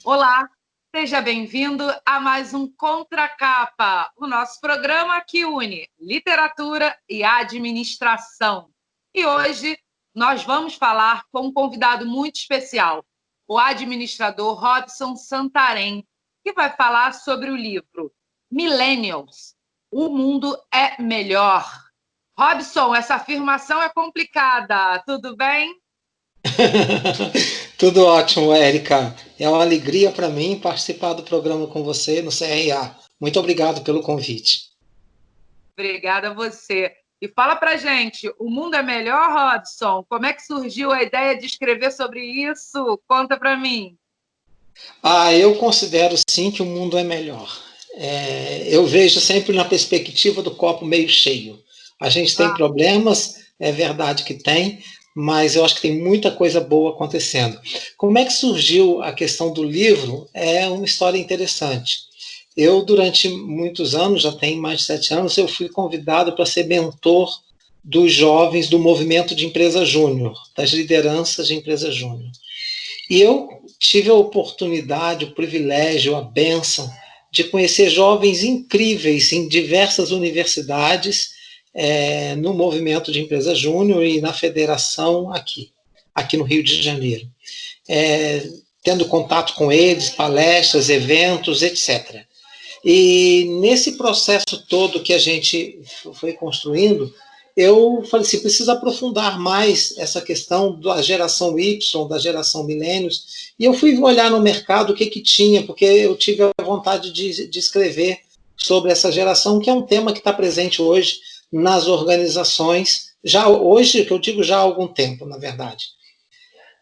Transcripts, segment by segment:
Olá, seja bem-vindo a mais um Contracapa, o nosso programa que une literatura e administração. E hoje nós vamos falar com um convidado muito especial, o administrador Robson Santarém, que vai falar sobre o livro Millennials, O Mundo é Melhor. Robson, essa afirmação é complicada, tudo bem? Tudo ótimo, Érica. É uma alegria para mim participar do programa com você no CRA. Muito obrigado pelo convite. Obrigada a você. E fala pra gente, o mundo é melhor, Robson? Como é que surgiu a ideia de escrever sobre isso? Conta para mim. Eu considero sim que o mundo é melhor. Eu vejo sempre na perspectiva do copo meio cheio. A gente tem problemas, é verdade que tem, mas eu acho que tem muita coisa boa acontecendo. Como é que surgiu a questão do livro? É uma história interessante. Eu, durante muitos anos, já tem mais de 7 anos, eu fui convidado para ser mentor dos jovens do movimento de empresa júnior, das lideranças de empresa júnior. E eu tive a oportunidade, o privilégio, a bênção de conhecer jovens incríveis em diversas universidades, no movimento de empresa júnior e na federação aqui no Rio de Janeiro. Tendo contato com eles, palestras, eventos, etc. E nesse processo todo que a gente foi construindo, eu falei assim, preciso aprofundar mais essa questão da geração Y, da geração milênios, e eu fui olhar no mercado o que tinha, porque eu tive a vontade de escrever sobre essa geração, que é um tema que está presente hoje nas organizações, já hoje, que eu digo já há algum tempo, na verdade.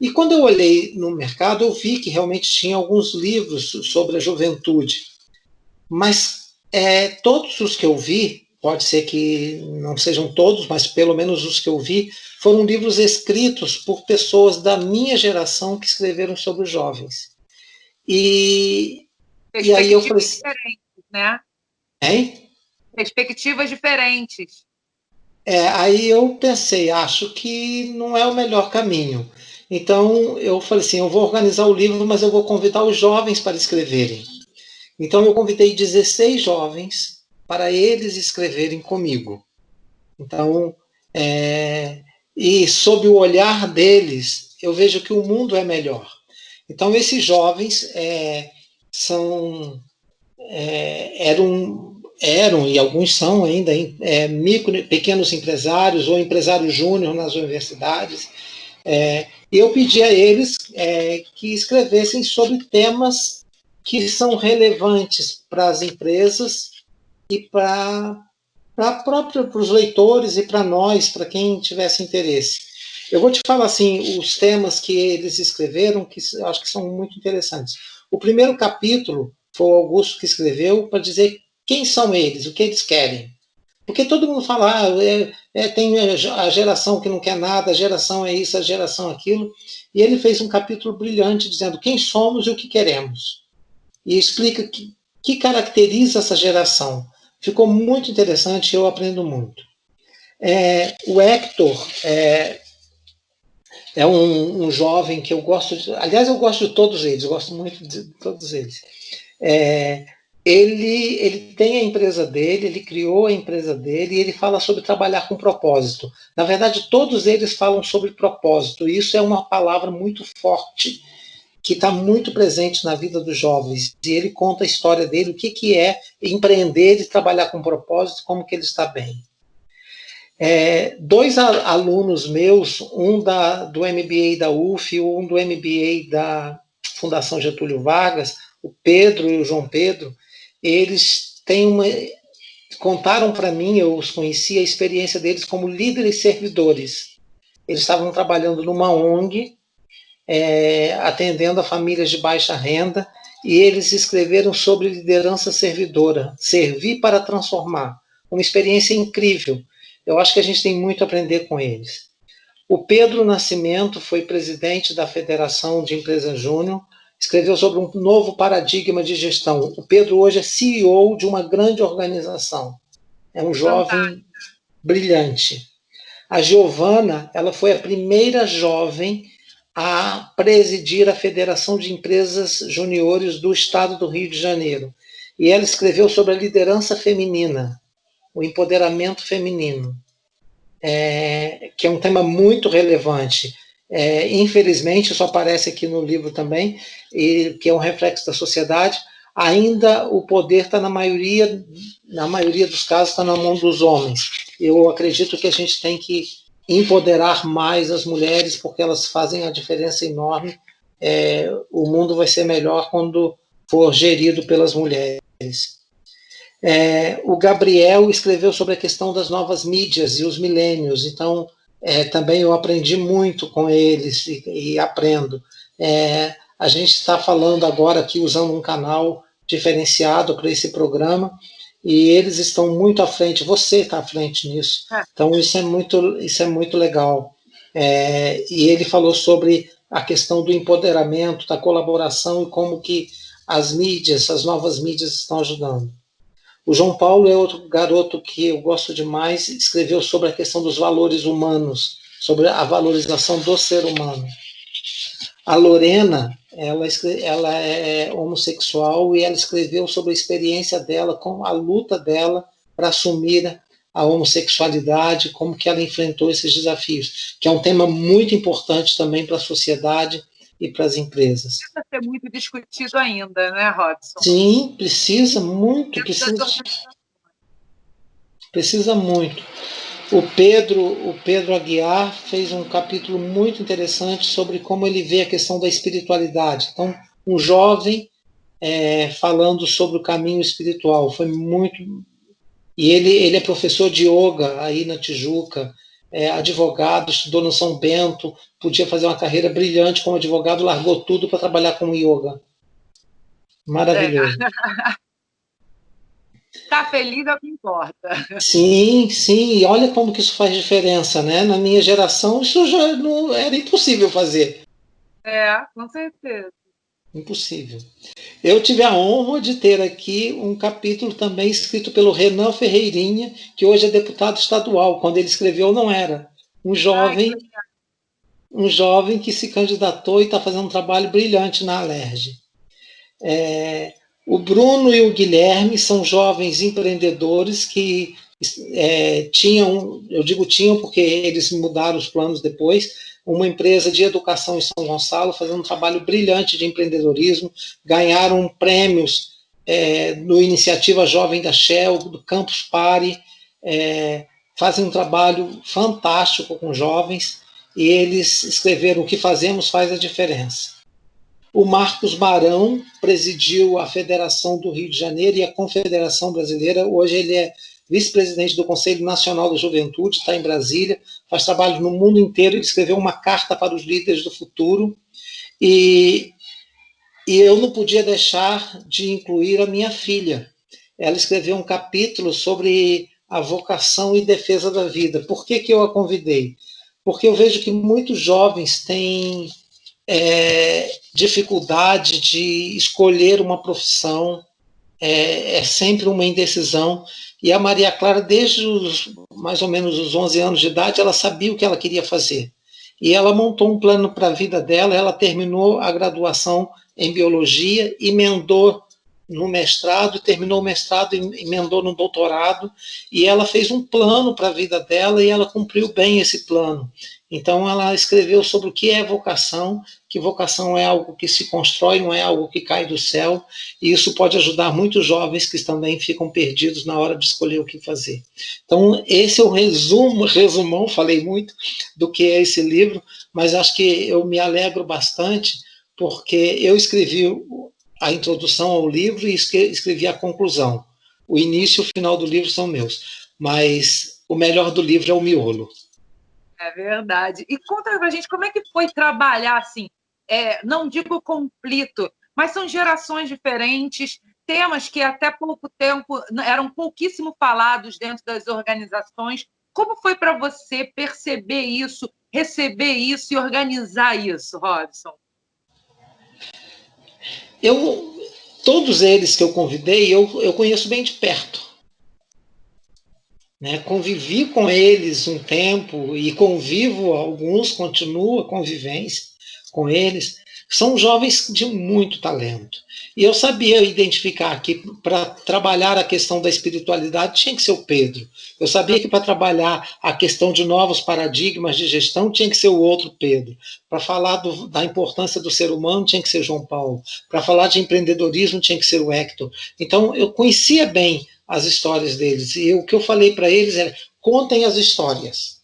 E quando eu olhei no mercado, eu vi que realmente tinha alguns livros sobre a juventude, mas todos os que eu vi, pode ser que não sejam todos, mas pelo menos os que eu vi, foram livros escritos por pessoas da minha geração que escreveram sobre os jovens. E aí eu falei assim, diferentes, né? hein? Perspectivas diferentes. Aí eu pensei, acho que não é o melhor caminho. Então eu falei assim, eu vou organizar o livro, mas eu vou convidar os jovens para escreverem. Então eu convidei 16 jovens para eles escreverem comigo. Então, e sob o olhar deles, eu vejo que o mundo é melhor. Então esses jovens eram e alguns são ainda pequenos empresários ou empresários júnior nas universidades. E eu pedi a eles que escrevessem sobre temas que são relevantes para as empresas e para os leitores e para nós, para quem tivesse interesse. Eu vou te falar assim, os temas que eles escreveram, que eu acho que são muito interessantes. O primeiro capítulo foi o Augusto que escreveu para dizer quem são eles, o que eles querem. Porque todo mundo fala, tem a geração que não quer nada, a geração é isso, a geração é aquilo. E ele fez um capítulo brilhante dizendo quem somos e o que queremos. E explica que caracteriza essa geração. Ficou muito interessante, eu aprendo muito. O Hector é um jovem que eu gosto aliás, eu gosto de todos eles, eu gosto muito de todos eles. Ele tem a empresa dele, ele criou a empresa dele e ele fala sobre trabalhar com propósito. Na verdade, todos eles falam sobre propósito, e isso é uma palavra muito forte que está muito presente na vida dos jovens. E ele conta a história dele, o que é empreender e trabalhar com propósito, como que ele está bem. Dois alunos meus, um do MBA da UF e um do MBA da Fundação Getúlio Vargas, o Pedro e o João Pedro, eles contaram para mim, eu os conheci, a experiência deles como líderes servidores. Eles estavam trabalhando numa ONG, atendendo a famílias de baixa renda, e eles escreveram sobre liderança servidora, servir para transformar. Uma experiência incrível. Eu acho que a gente tem muito a aprender com eles. O Pedro Nascimento foi presidente da Federação de Empresas Júnior, escreveu sobre um novo paradigma de gestão. O Pedro hoje é CEO de uma grande organização. É um jovem brilhante. A Giovana, ela foi a primeira jovem a presidir a Federação de Empresas Juniores do Estado do Rio de Janeiro. E ela escreveu sobre a liderança feminina, o empoderamento feminino, que é um tema muito relevante. Infelizmente, isso aparece aqui no livro também, e que é um reflexo da sociedade. Ainda o poder está na maioria dos casos, está na mão dos homens. Eu acredito que a gente tem que empoderar mais as mulheres, porque elas fazem a diferença enorme. O mundo vai ser melhor quando for gerido pelas mulheres. O Gabriel escreveu sobre a questão das novas mídias e os milênios, então também eu aprendi muito com eles e aprendo. A gente está falando agora aqui usando um canal diferenciado para esse programa e eles estão muito à frente, você está à frente nisso, então isso é muito legal. E ele falou sobre a questão do empoderamento, da colaboração e como que as mídias, as novas mídias estão ajudando. O João Paulo é outro garoto que eu gosto demais, escreveu sobre a questão dos valores humanos, sobre a valorização do ser humano. A Lorena, ela é homossexual e ela escreveu sobre a experiência dela, com a luta dela para assumir a homossexualidade, como que ela enfrentou esses desafios, que é um tema muito importante também para a sociedade e para as empresas. Precisa ser muito discutido ainda, né, Robson? Sim, precisa muito, precisa muito. O Pedro Aguiar fez um capítulo muito interessante sobre como ele vê a questão da espiritualidade. Então, um jovem falando sobre o caminho espiritual. Foi muito. E ele é professor de yoga aí na Tijuca, advogado, estudou no São Bento, podia fazer uma carreira brilhante como advogado, largou tudo para trabalhar com yoga. Maravilhoso. Tá feliz é o que importa. Sim, sim, e olha como que isso faz diferença, né? Na minha geração isso já não era impossível fazer. Com certeza. Impossível. Eu tive a honra de ter aqui um capítulo também escrito pelo Renan Ferreirinha, que hoje é deputado estadual. Quando ele escreveu, não era. Um jovem que se candidatou e está fazendo um trabalho brilhante na Alerj. O Bruno e o Guilherme são jovens empreendedores que tinham, eu digo tinham porque eles mudaram os planos depois, uma empresa de educação em São Gonçalo, fazendo um trabalho brilhante de empreendedorismo, ganharam prêmios no Iniciativa Jovem da Shell, do Campus Party, fazem um trabalho fantástico com jovens, e eles escreveram: o que fazemos faz a diferença. O Marcos Barão presidiu a Federação do Rio de Janeiro e a Confederação Brasileira. Hoje ele é vice-presidente do Conselho Nacional da Juventude, está em Brasília, faz trabalho no mundo inteiro. Ele escreveu uma carta para os líderes do futuro. E eu não podia deixar de incluir a minha filha. Ela escreveu um capítulo sobre a vocação e defesa da vida. Por que eu a convidei? Porque eu vejo que muitos jovens têm dificuldade de escolher uma profissão, é sempre uma indecisão. E a Maria Clara, desde mais ou menos os 11 anos de idade, ela sabia o que ela queria fazer. E ela montou um plano para a vida dela, ela terminou a graduação em biologia, emendou no mestrado, terminou o mestrado, emendou no doutorado, e ela fez um plano para a vida dela e ela cumpriu bem esse plano. Então ela escreveu sobre o que é vocação, que vocação é algo que se constrói, não é algo que cai do céu, e isso pode ajudar muitos jovens que também ficam perdidos na hora de escolher o que fazer. Então esse é o resumão, falei muito do que é esse livro, mas acho que eu me alegro bastante, porque eu escrevi a introdução ao livro e escrevi a conclusão. O início e o final do livro são meus, mas o melhor do livro é o miolo. É verdade. E conta pra gente como é que foi trabalhar assim, não digo conflito, mas são gerações diferentes, temas que até pouco tempo eram pouquíssimo falados dentro das organizações. Como foi para você perceber isso, receber isso e organizar isso, Robson? Todos eles que eu convidei, eu conheço bem de perto. Né? Convivi com eles um tempo e convivo, alguns, continua a convivência, com eles, são jovens de muito talento. E eu sabia identificar que para trabalhar a questão da espiritualidade tinha que ser o Pedro. Eu sabia que para trabalhar a questão de novos paradigmas de gestão tinha que ser o outro Pedro. Para falar da importância do ser humano tinha que ser João Paulo. Para falar de empreendedorismo tinha que ser o Hector. Então eu conhecia bem as histórias deles. E o que eu falei para eles era: contem as histórias.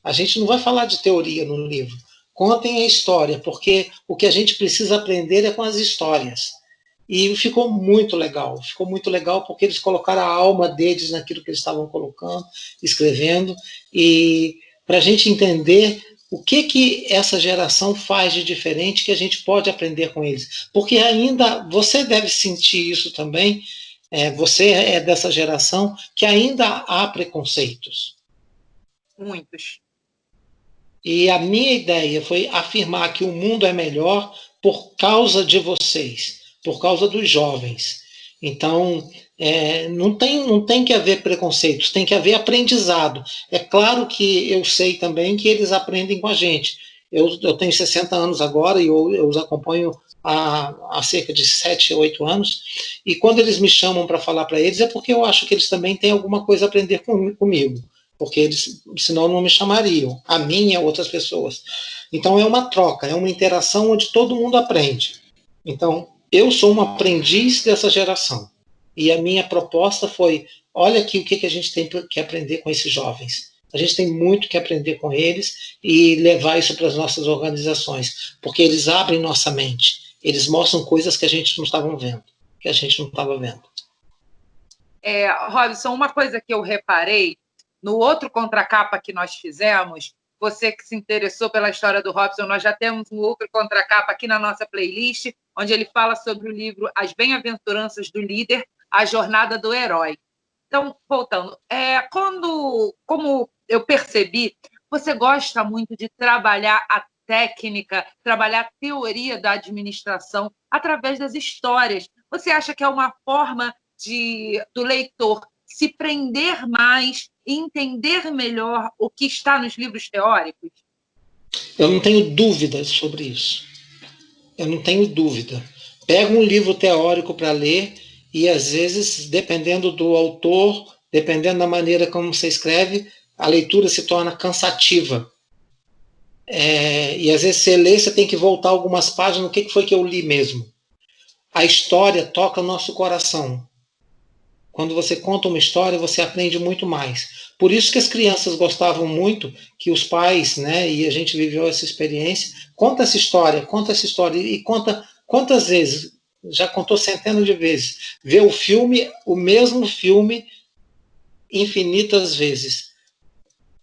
A gente não vai falar de teoria no livro. Contem a história, porque o que a gente precisa aprender é com as histórias. E ficou muito legal porque eles colocaram a alma deles naquilo que eles estavam colocando, escrevendo, e para a gente entender o que essa geração faz de diferente que a gente pode aprender com eles. Porque ainda, você deve sentir isso também, você é dessa geração, que ainda há preconceitos. Muitos. E a minha ideia foi afirmar que o mundo é melhor por causa de vocês, por causa dos jovens. Então, não tem que haver preconceitos, tem que haver aprendizado. É claro que eu sei também que eles aprendem com a gente. Eu tenho 60 anos agora e eu os acompanho há cerca de 7, 8 anos. E quando eles me chamam para falar para eles, é porque eu acho que eles também têm alguma coisa a aprender comigo. Porque eles, senão, não me chamariam, a mim e a outras pessoas. Então é uma troca, é uma interação onde todo mundo aprende. Então, eu sou um aprendiz dessa geração. E a minha proposta foi: olha aqui o que a gente tem que aprender com esses jovens. A gente tem muito que aprender com eles e levar isso para as nossas organizações, porque eles abrem nossa mente, eles mostram coisas que a gente não estava vendo, que a gente não estava vendo. Robson, uma coisa que eu reparei no outro contracapa que nós fizemos, você que se interessou pela história do Robson, nós já temos um outro contracapa aqui na nossa playlist, onde ele fala sobre o livro As Bem-aventuranças do Líder, a Jornada do Herói. Então, voltando, como eu percebi, você gosta muito de trabalhar a técnica, trabalhar a teoria da administração através das histórias. Você acha que é uma forma do leitor se prender mais e entender melhor o que está nos livros teóricos? Eu não tenho dúvidas sobre isso. Eu não tenho dúvida. Pega um livro teórico para ler e, às vezes, dependendo do autor, dependendo da maneira como você escreve, a leitura se torna cansativa. E, às vezes, você lê, você tem que voltar algumas páginas, o que foi que eu li mesmo? A história toca o nosso coração. Quando você conta uma história, você aprende muito mais. Por isso que as crianças gostavam muito que os pais, né, e a gente viveu essa experiência, conta essa história, e conta quantas vezes, já contou centenas de vezes, vê o filme, o mesmo filme, infinitas vezes.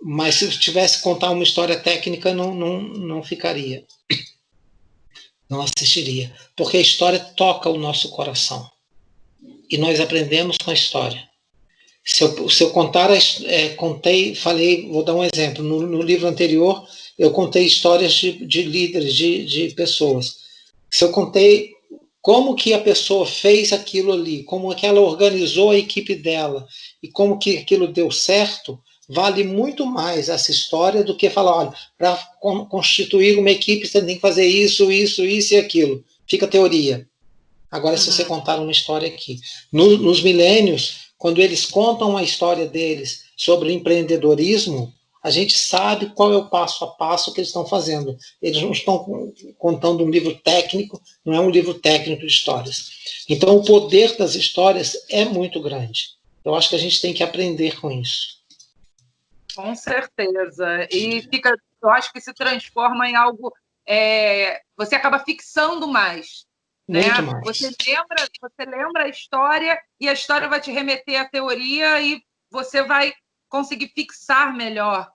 Mas se tivesse que contar uma história técnica, não ficaria. Não assistiria. Porque a história toca o nosso coração. E nós aprendemos com a história. Se eu contar, falei, vou dar um exemplo. No livro anterior, eu contei histórias de líderes, de pessoas. Se eu contei como que a pessoa fez aquilo ali, como que ela organizou a equipe dela e como que aquilo deu certo, vale muito mais essa história do que falar: olha, para constituir uma equipe você tem que fazer isso, isso, isso e aquilo. Fica teoria. Agora, se você contar uma história aqui. Nos milênios, quando eles contam a história deles sobre empreendedorismo, a gente sabe qual é o passo a passo que eles estão fazendo. Eles não estão contando um livro técnico, não é um livro técnico de histórias. Então, o poder das histórias é muito grande. Eu acho que a gente tem que aprender com isso. Com certeza. E eu acho que se transforma em algo... você acaba fixando mais. Muito Né? mais. Você lembra a história e a história vai te remeter à teoria e você vai conseguir fixar melhor,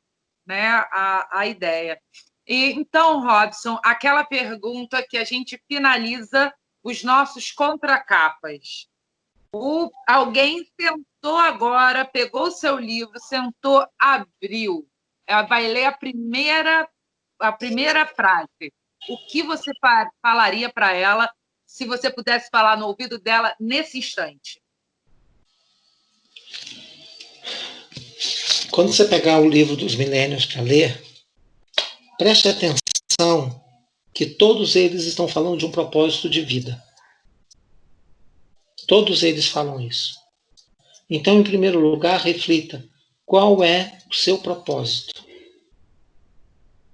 né, a ideia. E, então, Robson, aquela pergunta que a gente finaliza os nossos contracapas. Alguém sentou agora, pegou o seu livro, sentou, abriu. Ela vai ler a primeira frase. O que você falaria para ela se você pudesse falar no ouvido dela nesse instante? Quando você pegar o livro dos milênios para ler, preste atenção que todos eles estão falando de um propósito de vida. Todos eles falam isso. Então, em primeiro lugar, reflita qual é o seu propósito.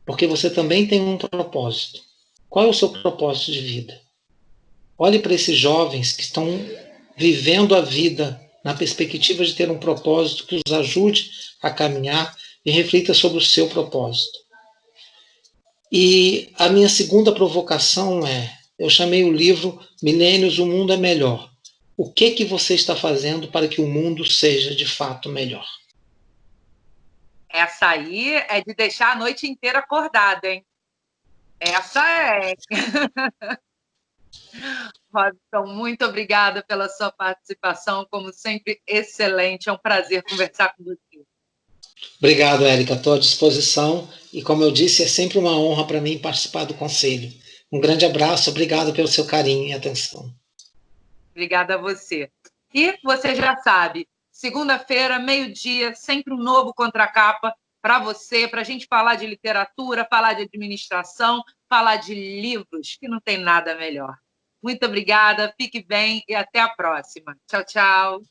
Porque você também tem um propósito. Qual é o seu propósito de vida? Olhe para esses jovens que estão vivendo a vida na perspectiva de ter um propósito que os ajude a caminhar e reflita sobre o seu propósito. E a minha segunda provocação eu chamei o livro Milênios, o Mundo é Melhor. O que você está fazendo para que o mundo seja de fato melhor? Essa aí é de deixar a noite inteira acordada, hein? Essa é. Robson, muito obrigada pela sua participação, como sempre, excelente. É um prazer conversar com você. Obrigado, Érica. Estou à disposição e, como eu disse, é sempre uma honra para mim participar do Conselho. Um grande abraço, obrigado pelo seu carinho e atenção. Obrigada a você. E você já sabe, segunda-feira, meio-dia, sempre um novo Contracapa para você, para a gente falar de literatura, falar de administração, falar de livros, que não tem nada melhor. Muito obrigada, fique bem e até a próxima. Tchau, tchau.